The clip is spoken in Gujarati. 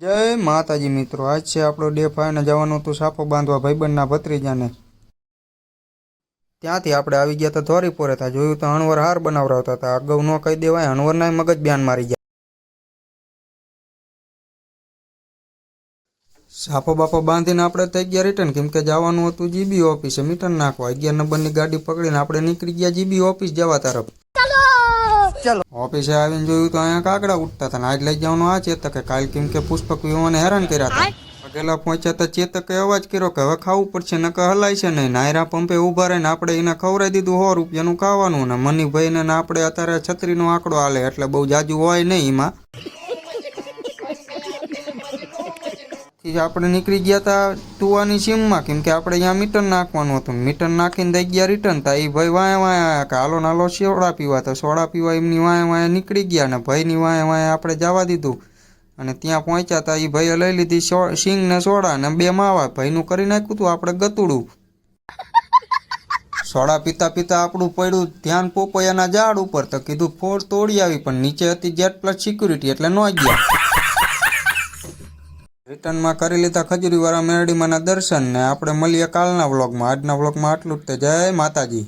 જય માતાજી મિત્રો, આજ છે આપણો ડે 5 ને જવાનું હતું સાપો બાંધવા ભાઈબંધના ભત્રીજાને। ત્યાંથી આપણે આવી ગયા તો ધોરીપોરે હતા, જોયું તો હણવર હાર બનાવરાવતા હતા। અગાઉ ન કહી દેવાય, હણવરના મગજ બ્યાન મારી ગયા। સાપો બાપો બાંધીને આપણે થઈ ગયા રિટર્ન, કેમ કે જવાનું હતું જીબી ઓફિસે મીટર નાખવા। 11 નંબરની ગાડી પકડીને આપણે નીકળી ગયા જીબી ઓફિસ જવા તરફ। ચલો ઓફિસે આવીને જોયું તો અહીંયા કાકડા ઉઠતા હતા। આજ લઈ જવાનું આ ચેતકે, કાલ કેમ કે પુષ્પક વિવાને હેરાન કર્યા હતા। પગેલા પહોંચ્યા તો ચેતકે અવાજ કર્યો કે હવે ખાવું પડશે, નકર હલાય છે નહીં। નાયરા પંપે ઊભા રહીને આપણે એને ખવડાવી દીધું 100 રૂપિયાનું ખાવાનું। ને મનીભાઈને ને આપણે અત્યારે છત્રીનો આંકડો હાલે, એટલે બહુ જાજુ હોય નહીં એમાં। આપણે નીકળી ગયા હતા ટુવાની સીમમાં, કેમ કે આપણે અહીંયા મીટર નાખવાનું હતું। મીટર નાખીને દઈ ગયા રિટર્ન તા એ ભાઈ વાયા વાયા કે હાલો નાલો સોડા પીવા, તો સોડા પીવા એમની વાયા વાયા નીકળી ગયા ને ભાઈની વાયા વાયા આપણે જવા દીધું। અને ત્યાં પહોંચ્યા હતા એ ભાઈએ લઈ લીધી સિંગ ને સોડા ને 2 માવા। ભાઈનું કરી નાખ્યું હતું આપણે ગતુડું। સોડા પીતા પીતા આપણું પડ્યું ધ્યાન પોપૈયાના ઝાડ ઉપર, તો કીધું ફોડ તોડી આવી, પણ નીચે હતી જેટ પ્લસ સિક્યુરિટી એટલે ન ગયા। રિટર્નમાં કરી લીધા ખજૂરીવાળા મેરડીમાંના દર્શન ને આપણે મળીએ કાલના વ્લોગમાં। આજના વ્લોગમાં આટલું જ તે। જય માતાજી।